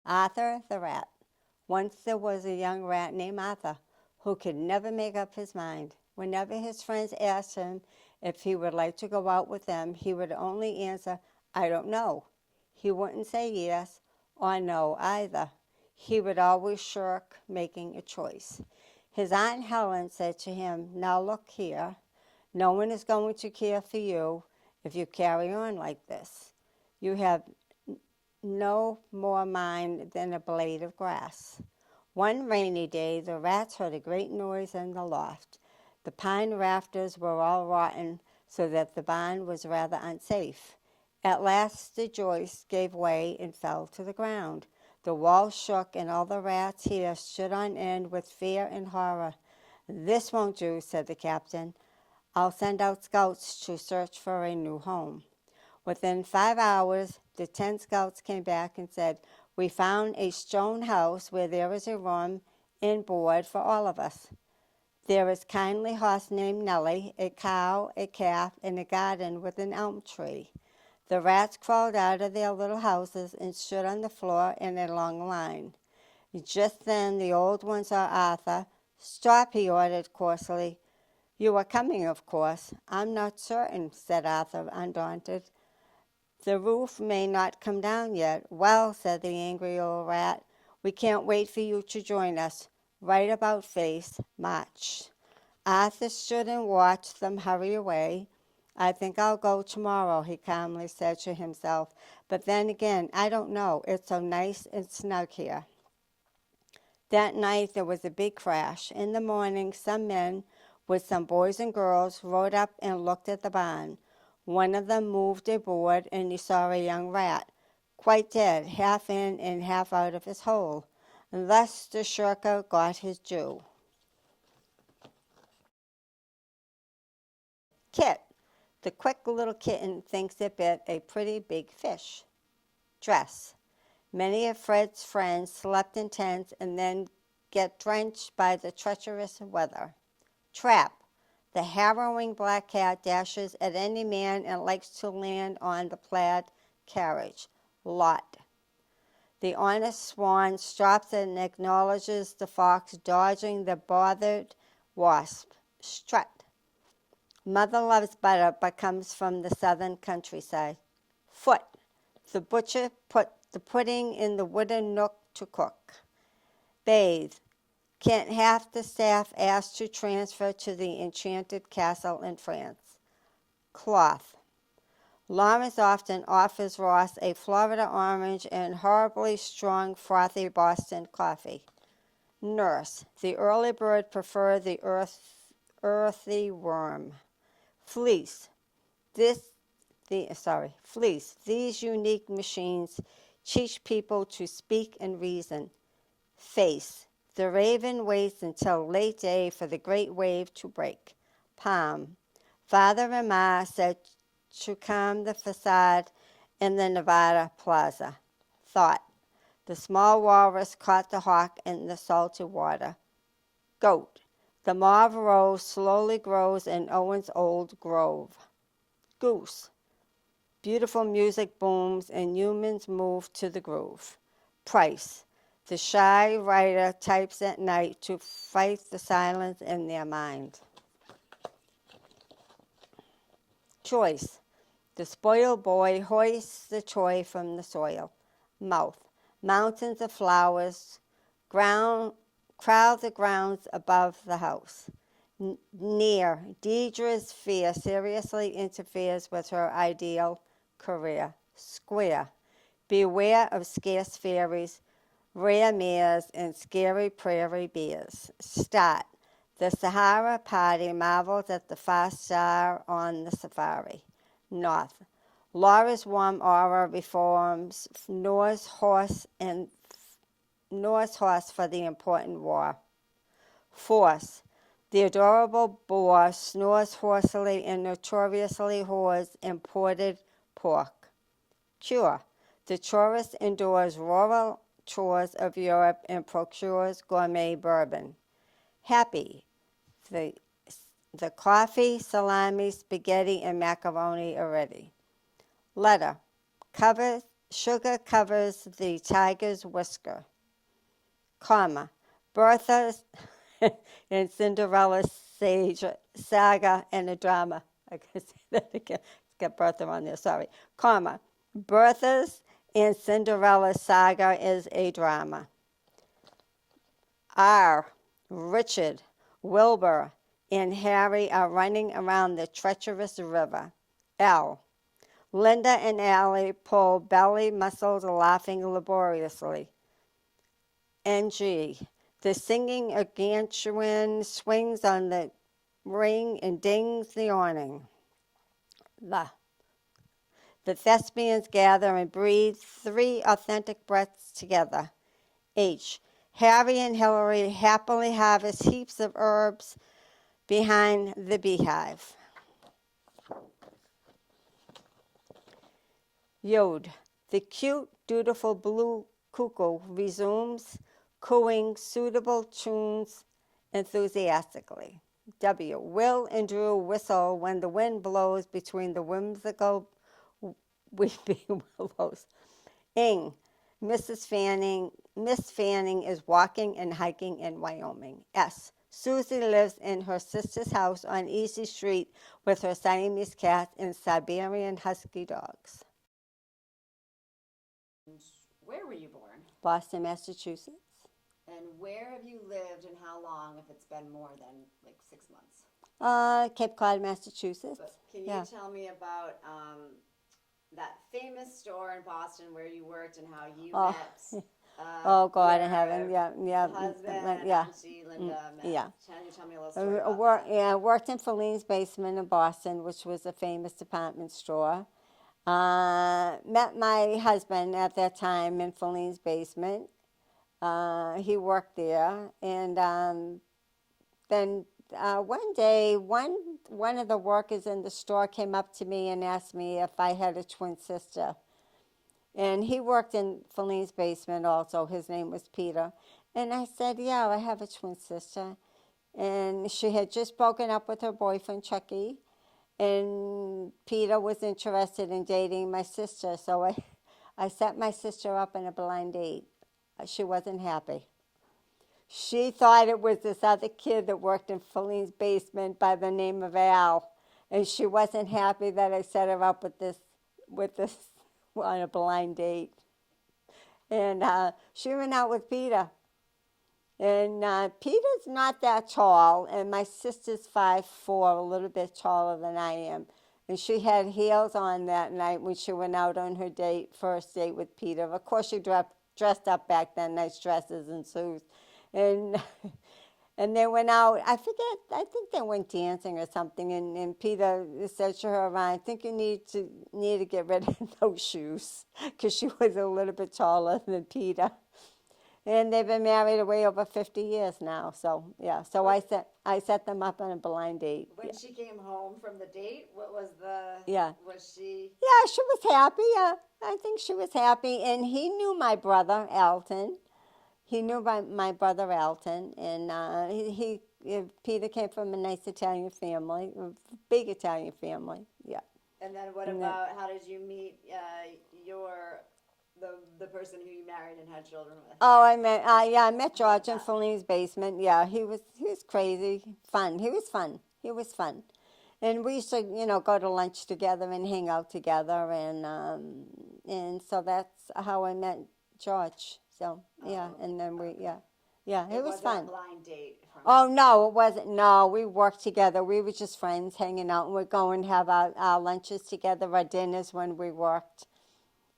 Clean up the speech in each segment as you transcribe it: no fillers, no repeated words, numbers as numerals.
Arthur the rat. Once there was a young rat named Arthur who could never make up his mind. Whenever his friends asked him if he would like to go out with them, he would only answer, "I don't know." He wouldn't say yes or no either. He would always shirk making a choice. His Aunt Helen said to him, "Now look here, no one is going to care for you if you carry on like this. You have no more mind than a blade of grass." One rainy day, the rats heard a great noise in the loft. The pine rafters were all rotten, so that the barn was rather unsafe. At last the joist gave way and fell to the ground. The walls shook, and all the rats' hair stood on end with fear and horror. "This won't do," said the captain. "I'll send out scouts to search for a new home." Within 5 hours, the 10 scouts came back and said, "We found a stone house where there is a room and board for all of us. There is a kindly horse named Nellie, a cow, a calf, and a garden with an elm tree." The rats crawled out of their little houses and stood on the floor in a long line. Just then the old one saw Arthur. "Stop," he ordered coarsely. "You are coming, of course." "I'm not certain," said Arthur, undaunted. "The roof may not come down yet." "Well," said the angry old rat, "we can't wait for you to join us. Right about face, march." Arthur stood and watched them hurry away. "I think I'll go tomorrow," he calmly said to himself. "But then again, I don't know. It's so nice and snug here." That night there was a big crash. In the morning, some men with some boys and girls rode up and looked at the barn. One of them moved a board, and he saw a young rat, quite dead, half in and half out of his hole. Thus the shirker got his due. Kit. The quick little kitten thinks it bit a pretty big fish. Dress. Many of Fred's friends slept in tents and then get drenched by the treacherous weather. Trap. The harrowing black cat dashes at any man and likes to land on the plaid carriage. Lot. The honest swan stops and acknowledges the fox dodging the bothered wasp. Strut. Mother loves butter but comes from the southern countryside. Foot. The butcher put the pudding in the wooden nook to cook. Bathe. Can't half the staff ask to transfer to the enchanted castle in France. Cloth. Lawrence often offers Ross a Florida orange and horribly strong frothy Boston coffee. Nurse. The early bird prefers the earthy worm. Fleece. Fleece. These unique machines teach people to speak and reason. Face. The raven waits until late day for the great wave to break. Palm. Father and Ma said to calm the facade in the Nevada Plaza. Thought. The small walrus caught the hawk in the salty water. Goat. The mauve rose slowly grows in Owen's old grove. Goose. Beautiful music booms and humans move to the groove. Price. The shy writer types at night to fight the silence in their mind. Choice. The spoiled boy hoists the toy from the soil. Mouth. Mountains of flowers crowd the grounds above the house. Near. Deidre's fear seriously interferes with her ideal career. Square. Beware of scarce fairies, rare mares, and scary prairie bears. Start. The Sahara party marvels at the fast star on the safari. North. Laura's warm aura reforms Norse horse for the important war. Force. The adorable boar snores hoarsely and notoriously hoards imported pork. Cure. The tourist endures rural tours of Europe and procures gourmet bourbon. Happy. The coffee, salami, spaghetti, and macaroni are ready. Letter. Cover Sugar covers the tiger's whisker, comma, Bertha's and Cinderella's saga and a drama. I can say that again. It's got Bertha on there, sorry. Comma, Bertha's and Cinderella's saga is a drama. R. Richard, Wilbur, and Harry are running around the treacherous river. L. Linda and Allie pull belly muscles laughing laboriously. NG. The singing gargantuan swings on the ring and dings the awning. The thespians gather and breathe 3 authentic breaths together. H. Harry and Hilary happily harvest heaps of herbs behind the beehive. Yod. The cute, dutiful blue cuckoo resumes cooing suitable tunes enthusiastically. W. Will and Drew whistle when the wind blows between the whimsical weeping willows. Ing. Miss Fanning is walking and hiking in Wyoming. S. Susie lives in her sister's house on Easy Street with her Siamese cat and Siberian husky dogs. Where were you born? Boston, Massachusetts. And where have you lived and how long, if it's been more than like 6 months? Cape Cod, Massachusetts. But can you tell me about that famous store in Boston where you worked and how you met? Oh, God in heaven, yeah. Husband, yeah. Auntie Linda met. Yeah. Can you tell me a little story about that? I worked in Feline's Basement in Boston, which was a famous department store. Met my husband at that time in Feline's Basement. He worked there, and then one day, one of the workers in the store came up to me and asked me if I had a twin sister. And he worked in Feline's Basement also. His name was Peter. And I said, yeah, I have a twin sister. And she had just broken up with her boyfriend, Chucky. And Peter was interested in dating my sister. So I set my sister up in a blind date. She wasn't happy. She thought it was this other kid that worked in Feline's Basement by the name of Al. And she wasn't happy that I set her up with this on a blind date. And she went out with Peter. And Peter's not that tall, and my sister's 5'4", a little bit taller than I am. And she had heels on that night when she went out on her first date with Peter. Of course, she dressed up back then, nice dresses and suits. And and they went out, I think they went dancing or something, and Peter said to her, I think you need to get rid of those shoes, because she was a little bit taller than Peter. And they've been married way over 50 years now. So, yeah. So I set them up on a blind date. When she came home from the date, what was was she? Yeah, she was happy. I think she was happy. And he knew my brother, Alton. He knew my brother, Alton. And Peter came from a nice Italian family, a big Italian family. Yeah. And then what about, how did you meet the person who you married and had children with? Oh, I met George in Feline's Basement. Yeah, he was crazy, fun. He was fun. And we used to, go to lunch together and hang out together, and so that's how I met George. So yeah, and then it was fun. A blind date. Oh no, it wasn't. No, we worked together. We were just friends hanging out, and we'd go and have our lunches together, our dinners when we worked.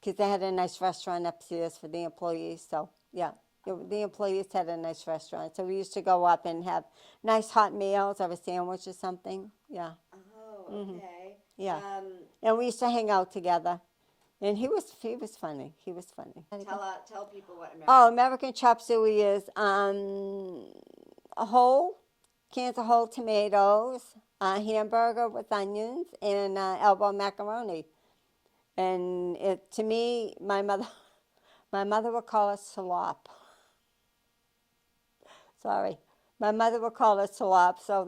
Because they had a nice restaurant upstairs for the employees. So, yeah, the employees had a nice restaurant. So we used to go up and have nice hot meals or a sandwich or something. Yeah. Oh, okay. Yeah. And we used to hang out together. And he was funny. He was funny. Tell people what American. Oh, American chop suey is cans of whole tomatoes, a hamburger with onions, and elbow macaroni. And to me, my mother would call it slop. Sorry, my mother would call it slop. So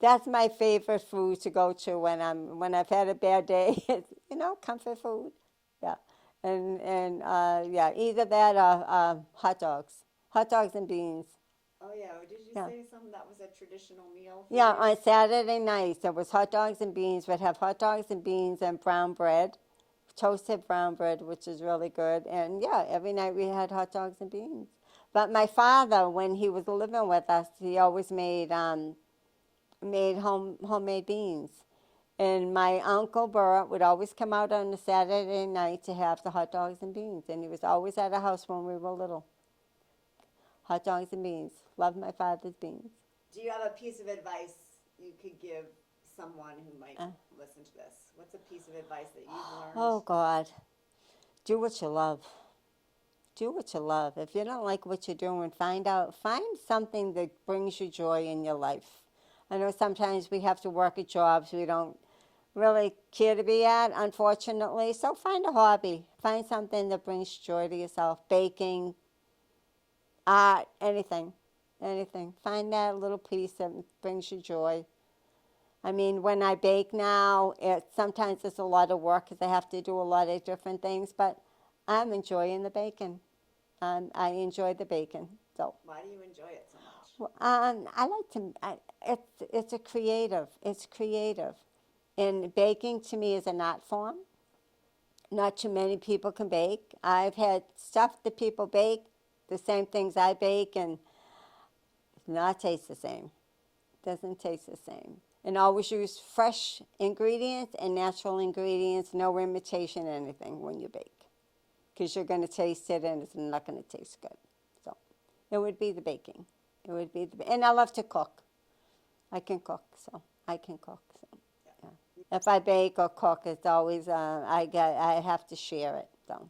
that's my favorite food to go to when I've had a bad day. It's, comfort food. Yeah, yeah, either that or hot dogs and beans. Oh yeah. Did you Yeah. say something that was a traditional meal for Yeah, you? on Saturday nights there was hot dogs and beans. We'd have hot dogs and beans and brown bread, toasted brown bread, which is really good. And yeah, every night we had hot dogs and beans. But my father, when he was living with us, he always made homemade beans. And my uncle Bert would always come out on a Saturday night to have the hot dogs and beans. And he was always at our house when we were little. Hot dogs and beans. Love my father's beans. Do you have a piece of advice you could give someone who might listen to this? What's a piece of advice that you've learned? Oh God, do what you love. Do what you love. If you don't like what you're doing, find something that brings you joy in your life. I know sometimes we have to work at jobs we don't really care to be at, unfortunately. So find a hobby. Find something that brings joy to yourself. Baking, art, anything. Anything. Find that little piece that brings you joy. I mean, when I bake now, sometimes it's a lot of work because I have to do a lot of different things, but I'm enjoying the baking. I enjoy the baking. So, Why do you enjoy it so much? well, I like to. It's a creative. It's creative, and baking to me is an art form. Not too many people can bake. I've had stuff that people bake, the same things I bake, and it does not taste the same. Doesn't taste the same. And always use fresh ingredients and natural ingredients, no imitation anything when you bake. Because you're going to taste it and it's not going to taste good. So it would be the baking. It would be and I love to cook. I can cook, so I can cook. So yeah. If I bake or cook, it's always I have to share it. So